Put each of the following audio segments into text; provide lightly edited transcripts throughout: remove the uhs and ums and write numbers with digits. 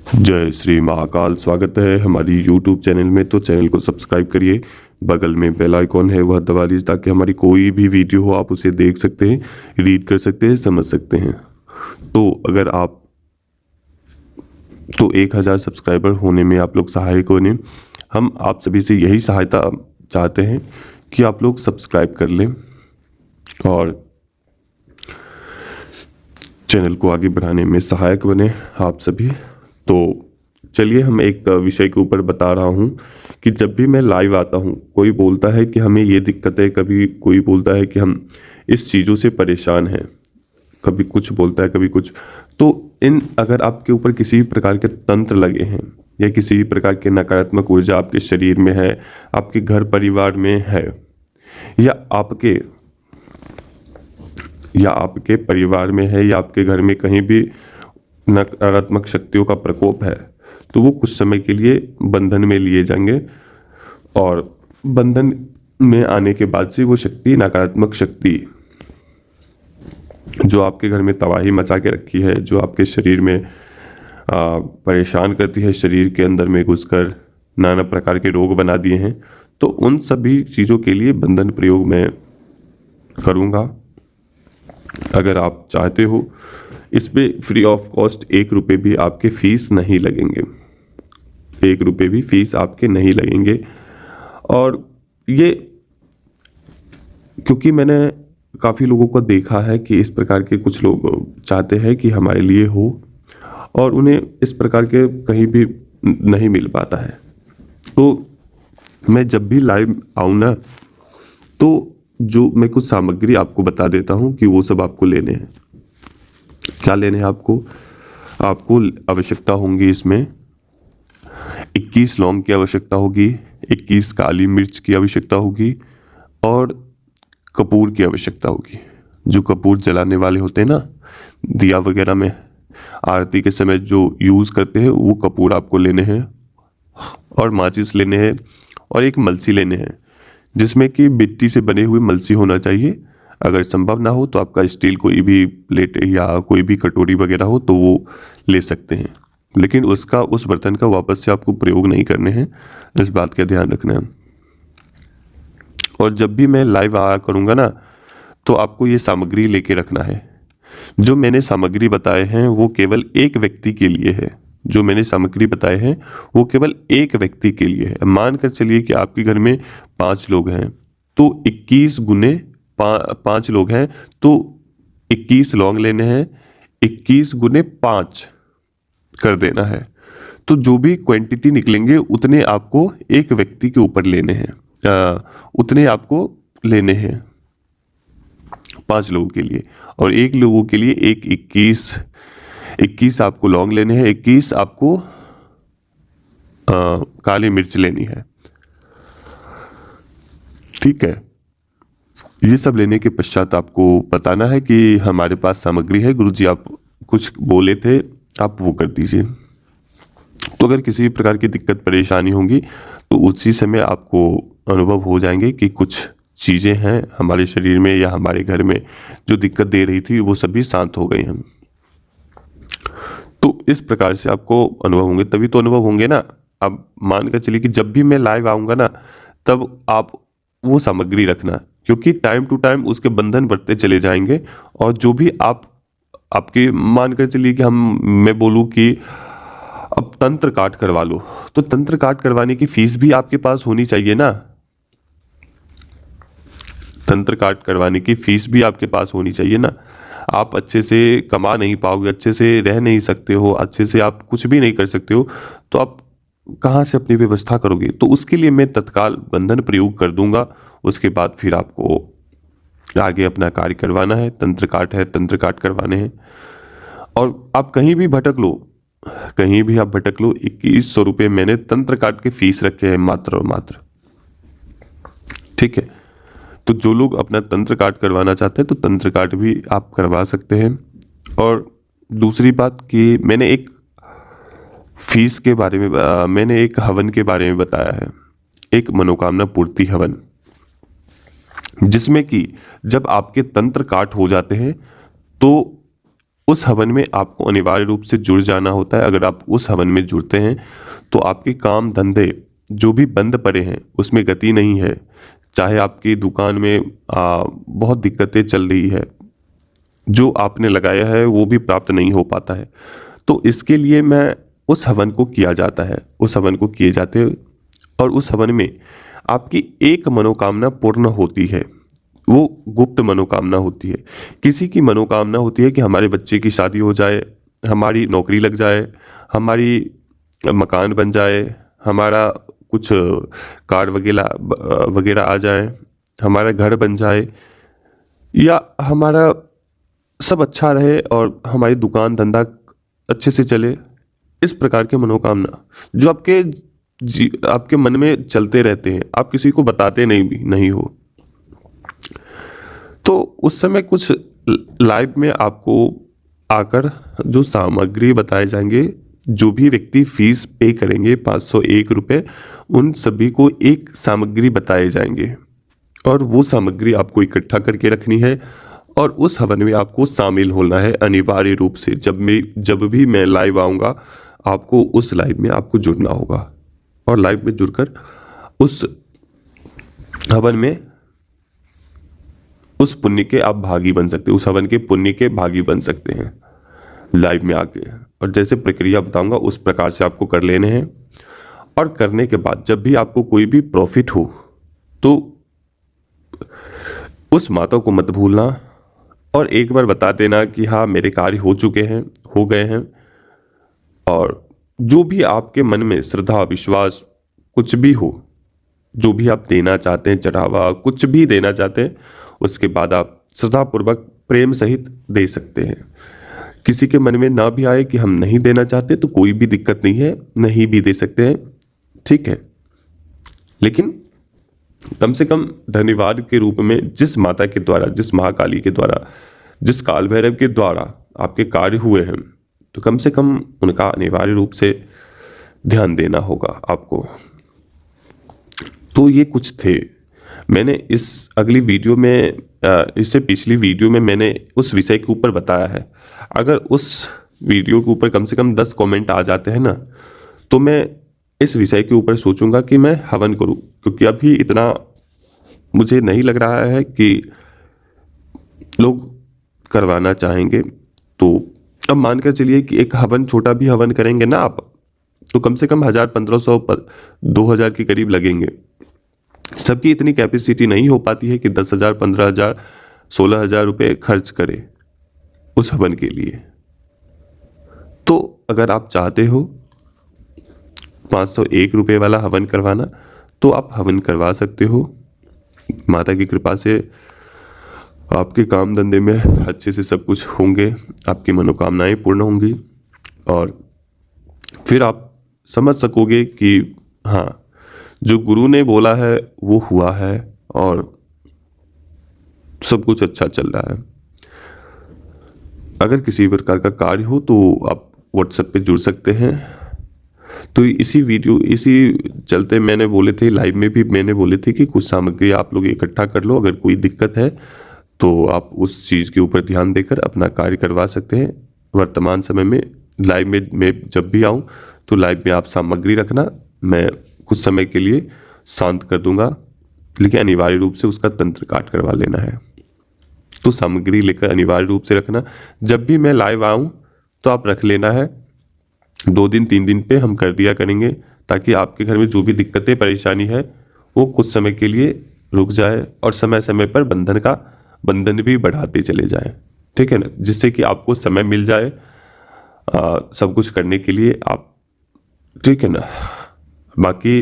जय श्री महाकाल। स्वागत है हमारी YouTube चैनल में। तो चैनल को सब्सक्राइब करिए, बगल में बेल आइकॉन है वह दबा लीजिए ताकि हमारी कोई भी वीडियो हो आप उसे देख सकते हैं, रीड कर सकते हैं, समझ सकते हैं। तो अगर आप 1000 सब्सक्राइबर होने में आप लोग सहायक बने। हम आप सभी से यही सहायता चाहते हैं कि आप लोग सब्सक्राइब कर लें और चैनल को आगे बढ़ाने में सहायक बने आप सभी। तो चलिए, हम एक विषय के ऊपर बता रहा हूँ कि जब भी मैं लाइव आता हूँ कोई बोलता है कि हमें ये दिक्कत है, कभी कोई बोलता है कि हम इस चीज़ों से परेशान हैं, कभी कुछ बोलता है कभी कुछ। तो अगर आपके ऊपर किसी प्रकार के तंत्र लगे हैं या किसी प्रकार के नकारात्मक ऊर्जा आपके शरीर में है, आपके घर परिवार में है, या आपके परिवार में है, या आपके घर में कहीं भी नकारात्मक शक्तियों का प्रकोप है, तो वो कुछ समय के लिए बंधन में लिए जाएंगे। और बंधन में आने के बाद से वो शक्ति, नकारात्मक शक्ति जो आपके घर में तबाही मचा के रखी है, जो आपके शरीर में परेशान करती है, शरीर के अंदर में घुसकर नाना प्रकार के रोग बना दिए हैं, तो उन सभी चीज़ों के लिए बंधन प्रयोग मैं करूँगा। अगर आप चाहते हो, इस पे फ्री ऑफ कॉस्ट 1 रुपये भी आपके फीस नहीं लगेंगे, 1 रुपये भी फीस आपके नहीं लगेंगे। और ये क्योंकि मैंने काफ़ी लोगों को देखा है कि इस प्रकार के कुछ लोग चाहते हैं कि हमारे लिए हो और उन्हें इस प्रकार के कहीं भी नहीं मिल पाता है। तो मैं जब भी लाइव आऊँ ना, तो जो मैं कुछ सामग्री आपको बता देता हूँ कि वो सब आपको लेने हैं। क्या लेने हैं आपको आवश्यकता होंगी, इसमें 21 लौंग की आवश्यकता होगी, 21 काली मिर्च की आवश्यकता होगी और कपूर की आवश्यकता होगी। जो कपूर जलाने वाले होते हैं ना, दिया वगैरह में आरती के समय जो यूज़ करते हैं, वो कपूर आपको लेने हैं। और माचिस लेने हैं और एक मलसी लेने हैं, जिसमें कि मिट्टी से बने हुए मलसी होना चाहिए। अगर संभव ना हो तो आपका स्टील कोई भी प्लेट या कोई भी कटोरी वगैरह हो तो वो ले सकते हैं, लेकिन उस बर्तन का वापस से आपको प्रयोग नहीं करने हैं, इस बात का ध्यान रखना है। और जब भी मैं लाइव आया करूँगा ना, तो आपको ये सामग्री लेके रखना है। जो मैंने सामग्री बताए हैं वो केवल एक व्यक्ति के लिए है। जो मैंने सामग्री बताए हैं वो केवल एक व्यक्ति के लिए है। मान कर चलिए कि आपके घर में 5 लोग हैं, तो 21 गुने 5 लोग हैं तो 21 लौंग लेने हैं, 21 गुने 5 कर देना है। तो जो भी क्वांटिटी निकलेंगे उतने आपको एक व्यक्ति के ऊपर लेने हैं, उतने आपको लेने हैं 5 लोगों के लिए। और एक लोगों के लिए 21 आपको लौंग लेने हैं, 21 आपको काली मिर्च लेनी है। ठीक है, ये सब लेने के पश्चात आपको बताना है कि हमारे पास सामग्री है, गुरुजी आप कुछ बोले थे, आप वो कर दीजिए। तो अगर किसी भी प्रकार की दिक्कत परेशानी होगी तो उसी समय आपको अनुभव हो जाएंगे कि कुछ चीज़ें हैं हमारे शरीर में या हमारे घर में जो दिक्कत दे रही थी वो सभी शांत हो गई हैं। तो इस प्रकार से आपको अनुभव होंगे, तभी तो अनुभव होंगे ना। अब मान कर चलिए कि जब भी मैं लाइव आऊँगा ना, तब आप वो सामग्री रखना, क्योंकि टाइम टू टाइम उसके बंधन बढ़ते चले जाएंगे। और जो भी आपके मान कर चलिए कि मैं बोलूँ कि अब तंत्र काट करवा लो, तो तंत्र काट करवाने की फीस भी आपके पास होनी चाहिए ना। तंत्र काट करवाने की फीस भी आपके पास होनी चाहिए ना। आप अच्छे से कमा नहीं पाओगे, अच्छे से रह नहीं सकते हो, अच्छे से आप कुछ भी नहीं कर सकते हो, तो आप कहाँ से अपनी व्यवस्था करोगे। तो उसके लिए मैं तत्काल बंधन प्रयोग कर दूंगा। उसके बाद फिर आपको आगे अपना कार्य करवाना है। तंत्र काट करवाने हैं। और आप कहीं भी भटक लो, 2100 रुपये मैंने तंत्र काट के फीस रखे हैं, मात्र और मात्र। ठीक है, तो जो लोग अपना तंत्र काट करवाना चाहते हैं तो तंत्र काट भी आप करवा सकते हैं। और दूसरी बात कि मैंने एक फीस के बारे में मैंने एक हवन के बारे में बताया है, एक मनोकामना पूर्ति हवन, जिसमें कि जब आपके तंत्र काट हो जाते हैं तो उस हवन में आपको अनिवार्य रूप से जुड़ जाना होता है। अगर आप उस हवन में जुड़ते हैं तो आपके काम धंधे जो भी बंद पड़े हैं उसमें गति नहीं है। चाहे आपकी दुकान में बहुत दिक्कतें चल रही है, जो आपने लगाया है वो भी प्राप्त नहीं हो पाता है, तो इसके लिए मैं उस हवन को किया जाता है, उस हवन को किए जाते हैं। और उस हवन में आपकी एक मनोकामना पूर्ण होती है, वो गुप्त मनोकामना होती है। किसी की मनोकामना होती है कि हमारे बच्चे की शादी हो जाए, हमारी नौकरी लग जाए, हमारी मकान बन जाए, हमारा कुछ कार वगैरह वगैरह आ जाए, हमारा घर बन जाए, या हमारा सब अच्छा रहे और हमारी दुकान धंधा अच्छे से चले। इस प्रकार के मनोकामना जो आपके मन में चलते रहते हैं, आप किसी को बताते नहीं हो। तो उस समय कुछ लाइव में आपको आकर जो सामग्री बताए जाएंगे, जो भी व्यक्ति फीस पे करेंगे 501 रुपये, उन सभी को एक सामग्री बताए जाएंगे और वो सामग्री आपको इकट्ठा करके रखनी है और उस हवन में आपको शामिल होना है अनिवार्य रूप से। जब भी मैं लाइव आऊँगा, आपको उस लाइव में आपको जुड़ना होगा और लाइव में जुड़कर उस हवन में उस पुण्य के आप भागी बन सकते हैं, उस हवन के पुण्य के भागी बन सकते हैं लाइव में आके। और जैसे प्रक्रिया बताऊंगा उस प्रकार से आपको कर लेने हैं। और करने के बाद जब भी आपको कोई भी प्रॉफिट हो तो उस माता को मत भूलना और एक बार बता देना कि हाँ मेरे कार्य हो चुके हैं, हो गए हैं। और जो भी आपके मन में श्रद्धा विश्वास कुछ भी हो, जो भी आप देना चाहते हैं, चढ़ावा कुछ भी देना चाहते हैं, उसके बाद आप श्रद्धापूर्वक प्रेम सहित दे सकते हैं। किसी के मन में ना भी आए कि हम नहीं देना चाहते तो कोई भी दिक्कत नहीं है, नहीं भी दे सकते हैं, ठीक है। लेकिन कम से कम धन्यवाद के रूप में जिस माता के द्वारा, जिस महाकाली के द्वारा, जिस काल भैरव के द्वारा आपके कार्य हुए हैं, तो कम से कम उनका अनिवार्य रूप से ध्यान देना होगा आपको। तो ये कुछ थे। मैंने इस अगली वीडियो में, इससे पिछली वीडियो में मैंने उस विषय के ऊपर बताया है। अगर उस वीडियो के ऊपर कम से कम 10 कमेंट आ जाते हैं ना, तो मैं इस विषय के ऊपर सोचूंगा कि मैं हवन करूं, क्योंकि अभी इतना मुझे नहीं लग रहा है कि लोग करवाना चाहेंगे। तो अब मानकर चलिए कि एक हवन, छोटा भी हवन करेंगे ना आप, तो कम से कम 1000, 1500, 2000 के करीब लगेंगे। सबकी इतनी कैपेसिटी नहीं हो पाती है कि 10,000, 15,000, 16,000 रुपये खर्च करें उस हवन के लिए। तो अगर आप चाहते हो 501 रुपये वाला हवन करवाना, तो आप हवन करवा सकते हो। माता की कृपा से आपके काम धंधे में अच्छे से सब कुछ होंगे, आपकी मनोकामनाएं पूर्ण होंगी और फिर आप समझ सकोगे कि हाँ, जो गुरु ने बोला है वो हुआ है और सब कुछ अच्छा चल रहा है। अगर किसी प्रकार का कार्य हो तो आप व्हाट्सएप पे जुड़ सकते हैं। तो इसी चलते मैंने बोले थे, लाइव में भी मैंने बोले थे कि कुछ सामग्री आप लोग इकट्ठा कर लो। अगर कोई दिक्कत है तो आप उस चीज़ के ऊपर ध्यान देकर अपना कार्य करवा सकते हैं। वर्तमान समय में लाइव में मैं जब भी आऊँ तो लाइव में आप सामग्री रखना, मैं कुछ समय के लिए शांत कर दूंगा, लेकिन अनिवार्य रूप से उसका तंत्र काट करवा लेना है। तो सामग्री लेकर अनिवार्य रूप से रखना। जब भी मैं लाइव आऊँ तो आप रख लेना है। 2 दिन 3 दिन पे हम कर दिया करेंगे, ताकि आपके घर में जो भी दिक्कतें परेशानी है वो कुछ समय के लिए रुक जाए और समय समय पर बंधन भी बढ़ाते चले जाएं, ठीक है ना, जिससे कि आपको समय मिल जाए सब कुछ करने के लिए आप, ठीक है ना। बाकी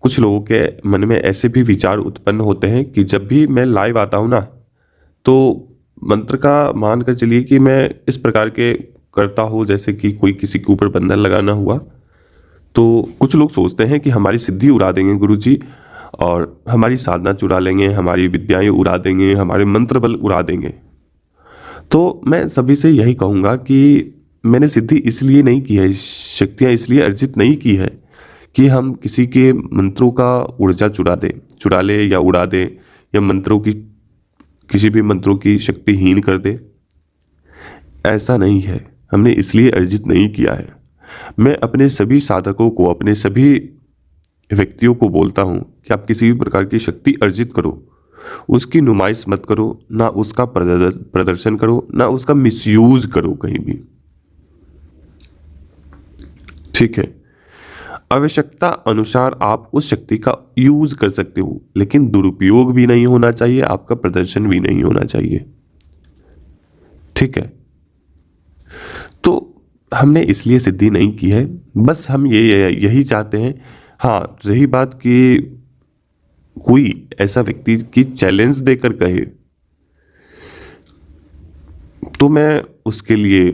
कुछ लोगों के मन में ऐसे भी विचार उत्पन्न होते हैं कि जब भी मैं लाइव आता हूँ ना, तो मंत्र का मान कर चलिए कि मैं इस प्रकार के करता हूँ जैसे कि कोई किसी के ऊपर बंधन लगाना हुआ, तो कुछ लोग सोचते हैं कि हमारी सिद्धि उड़ा देंगे गुरुजी और हमारी साधना चुरा लेंगे, हमारी विद्याएं उड़ा देंगे, हमारे मंत्र बल उड़ा देंगे। तो मैं सभी से यही कहूँगा कि मैंने सिद्धि इसलिए नहीं की है, शक्तियाँ इसलिए अर्जित नहीं की है कि हम किसी के मंत्रों का ऊर्जा चुरा ले या उड़ा दे, या किसी भी मंत्रों की शक्तिहीन कर दे। ऐसा नहीं है, हमने इसलिए अर्जित नहीं किया है। मैं अपने सभी साधकों को, अपने सभी व्यक्तियों को बोलता हूं कि आप किसी भी प्रकार की शक्ति अर्जित करो, उसकी नुमाइश मत करो, ना उसका प्रदर्शन करो, ना उसका मिसयूज करो कहीं भी। ठीक है, आवश्यकता अनुसार आप उस शक्ति का यूज कर सकते हो, लेकिन दुरुपयोग भी नहीं होना चाहिए, आपका प्रदर्शन भी नहीं होना चाहिए। ठीक है, तो हमने इसलिए सिद्धि नहीं की है, बस हम यही चाहते हैं। हाँ, रही बात कि कोई ऐसा व्यक्ति की चैलेंज देकर कहे, तो मैं उसके लिए,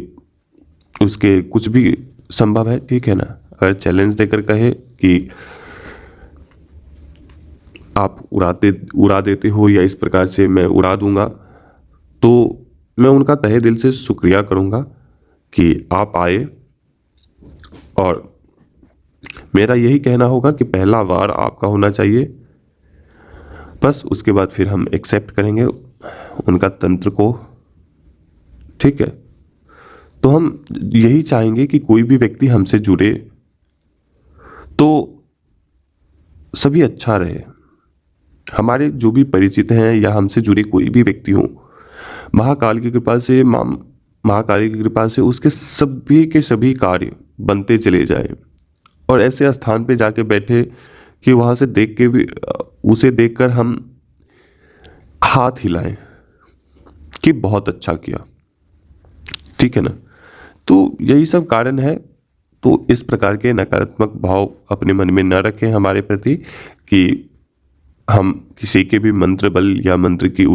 उसके कुछ भी संभव है, ठीक है ना। अगर चैलेंज देकर कहे कि आप उड़ा देते हो या इस प्रकार से मैं उड़ा दूंगा, तो मैं उनका तहे दिल से शुक्रिया करूंगा कि आप आए। और मेरा यही कहना होगा कि पहला वार आपका होना चाहिए, बस उसके बाद फिर हम एक्सेप्ट करेंगे उनका तंत्र को। ठीक है, तो हम यही चाहेंगे कि कोई भी व्यक्ति हमसे जुड़े तो सभी अच्छा रहे। हमारे जो भी परिचित हैं या हमसे जुड़े कोई भी व्यक्ति हो, महाकाल की कृपा से, महाकाली की कृपा से उसके सभी के सभी कार्य बनते चले जाए, और ऐसे स्थान पे जाके बैठे कि वहां से देख के भी, उसे देखकर हम हाथ हिलाएं कि बहुत अच्छा किया। ठीक है ना। तो यही सब कारण है। तो इस प्रकार के नकारात्मक भाव अपने मन में न रखें हमारे प्रति कि हम किसी के भी मंत्र बल या मंत्र की